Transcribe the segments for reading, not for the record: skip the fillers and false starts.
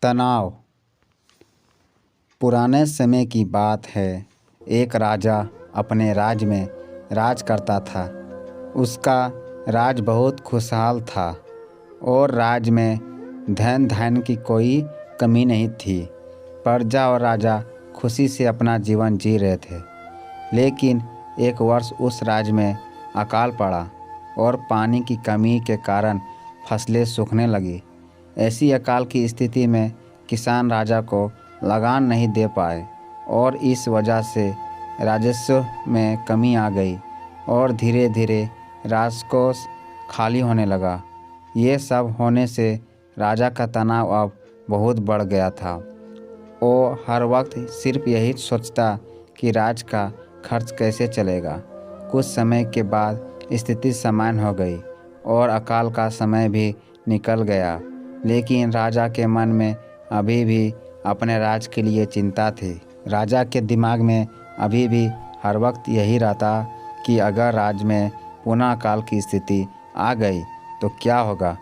तनाव। पुराने समय की बात है। एक राजा अपने राज्य में राज करता था। उसका राज बहुत खुशहाल था और राज्य में धन धान्य की कोई कमी नहीं थी। प्रजा और राजा खुशी से अपना जीवन जी रहे थे। लेकिन एक वर्ष उस राज्य में अकाल पड़ा और पानी की कमी के कारण फसलें सूखने लगी। ऐसी अकाल की स्थिति में किसान राजा को लगान नहीं दे पाए और इस वजह से राजस्व में कमी आ गई और धीरे धीरे राजकोष खाली होने लगा। ये सब होने से राजा का तनाव अब बहुत बढ़ गया था। वो हर वक्त सिर्फ यही सोचता कि राज्य का खर्च कैसे चलेगा। कुछ समय के बाद स्थिति सामान्य हो गई और अकाल का समय भी निकल गया। लेकिन राजा के मन में अभी भी अपने राज्य के लिए चिंता थी। राजा के दिमाग में अभी भी हर वक्त यही रहता कि अगर राज्य में पुनः अकाल की स्थिति आ गई तो क्या होगा।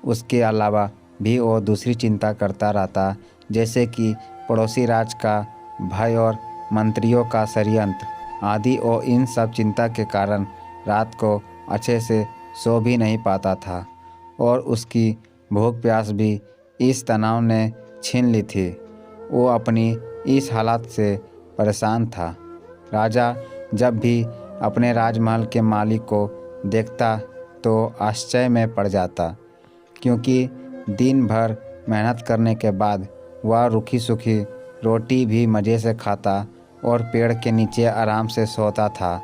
उसके अलावा भी वो दूसरी चिंता करता रहता, जैसे कि पड़ोसी राज्य का भय और मंत्रियों का षड्यंत्र आदि। और इन सब चिंता के कारण रात को अच्छे से सो भी नहीं पाता था और उसकी भूख प्यास भी इस तनाव ने छीन ली थी। वो अपनी इस हालत से परेशान था। राजा जब भी अपने राजमहल के मालिक को देखता तो आश्चर्य में पड़ जाता, क्योंकि दिन भर मेहनत करने के बाद वह रूखी सूखी रोटी भी मज़े से खाता और पेड़ के नीचे आराम से सोता था।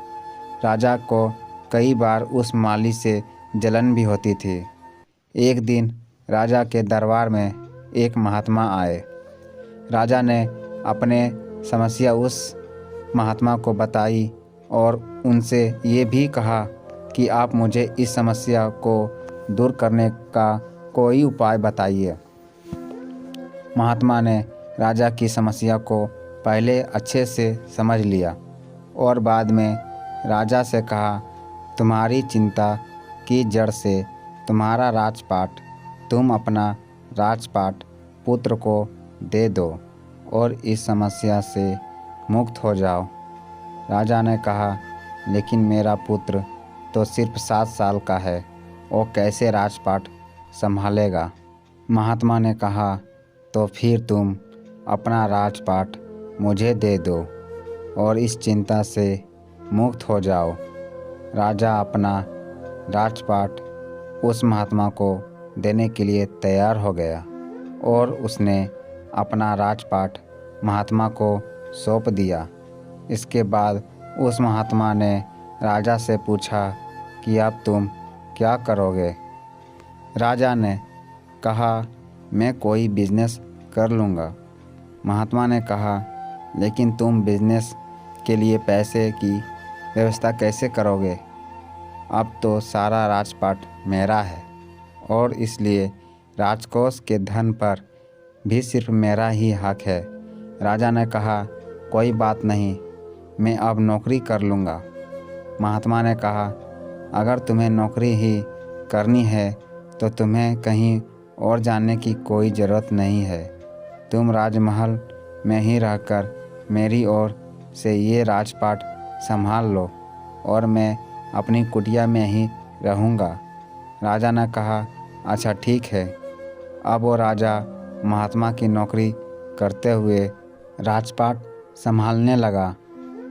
राजा को कई बार उस माली से जलन भी होती थी। एक दिन राजा के दरबार में एक महात्मा आए। राजा ने अपने समस्या उस महात्मा को बताई और उनसे ये भी कहा कि आप मुझे इस समस्या को दूर करने का कोई उपाय बताइए। महात्मा ने राजा की समस्या को पहले अच्छे से समझ लिया और बाद में राजा से कहा, तुम्हारी चिंता की जड़ से तुम्हारा राजपाट, तुम अपना राजपाट पुत्र को दे दो और इस समस्या से मुक्त हो जाओ। राजा ने कहा, लेकिन मेरा पुत्र तो सिर्फ 7 साल का है, वो कैसे राजपाट संभालेगा। महात्मा ने कहा, तो फिर तुम अपना राजपाट मुझे दे दो और इस चिंता से मुक्त हो जाओ। राजा अपना राजपाट उस महात्मा को देने के लिए तैयार हो गया और उसने अपना राजपाट महात्मा को सौंप दिया। इसके बाद उस महात्मा ने राजा से पूछा कि अब तुम क्या करोगे। राजा ने कहा, मैं कोई बिजनेस कर लूँगा। महात्मा ने कहा, लेकिन तुम बिजनेस के लिए पैसे की व्यवस्था कैसे करोगे। अब तो सारा राजपाट मेरा है और इसलिए राजकोष के धन पर भी सिर्फ मेरा ही हक है। राजा ने कहा, कोई बात नहीं, मैं अब नौकरी कर लूँगा। महात्मा ने कहा, अगर तुम्हें नौकरी ही करनी है तो तुम्हें कहीं और जाने की कोई ज़रूरत नहीं है। तुम राजमहल में ही रहकर मेरी ओर से ये राजपाट संभाल लो और मैं अपनी कुटिया में ही रहूँगा। राजा ने कहा, अच्छा ठीक है। अब वो राजा महात्मा की नौकरी करते हुए राजपाट संभालने लगा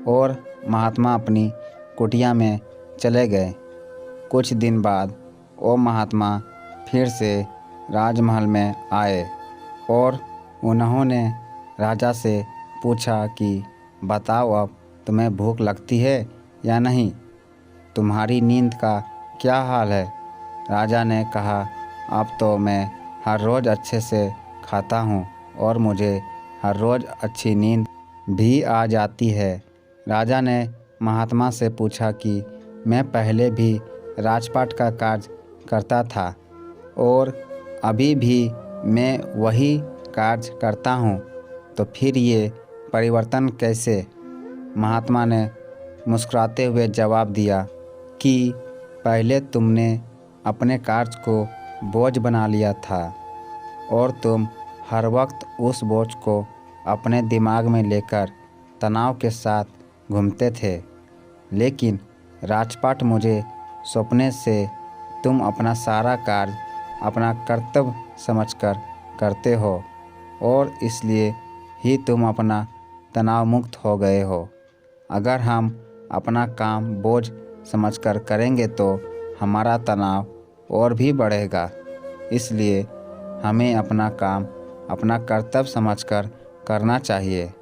और महात्मा अपनी कुटिया में चले गए। कुछ दिन बाद वो महात्मा फिर से राजमहल में आए और उन्होंने राजा से पूछा कि बताओ, अब तुम्हें भूख लगती है या नहीं, तुम्हारी नींद का क्या हाल है। राजा ने कहा, अब तो मैं हर रोज़ अच्छे से खाता हूँ और मुझे हर रोज़ अच्छी नींद भी आ जाती है। राजा ने महात्मा से पूछा कि मैं पहले भी राजपाट का कार्य करता था और अभी भी मैं वही कार्य करता हूँ, तो फिर ये परिवर्तन कैसे। महात्मा ने मुस्कुराते हुए जवाब दिया कि पहले तुमने अपने कार्य को बोझ बना लिया था और तुम हर वक्त उस बोझ को अपने दिमाग में लेकर तनाव के साथ घूमते थे। लेकिन राजपाट मुझे सौंपने से तुम अपना सारा कार्य अपना कर्तव्य समझकर करते हो और इसलिए ही तुम अपना तनाव मुक्त हो गए हो। अगर हम अपना काम बोझ समझकर करेंगे तो हमारा तनाव और भी बढ़ेगा। इसलिए हमें अपना काम अपना कर्तव्य समझकर करना चाहिए।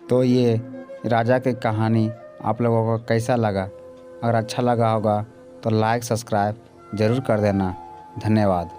तो ये राजा की कहानी आप लोगों को कैसा लगा? अगर अच्छा लगा होगा तो लाइक सब्सक्राइब ज़रूर कर देना। धन्यवाद।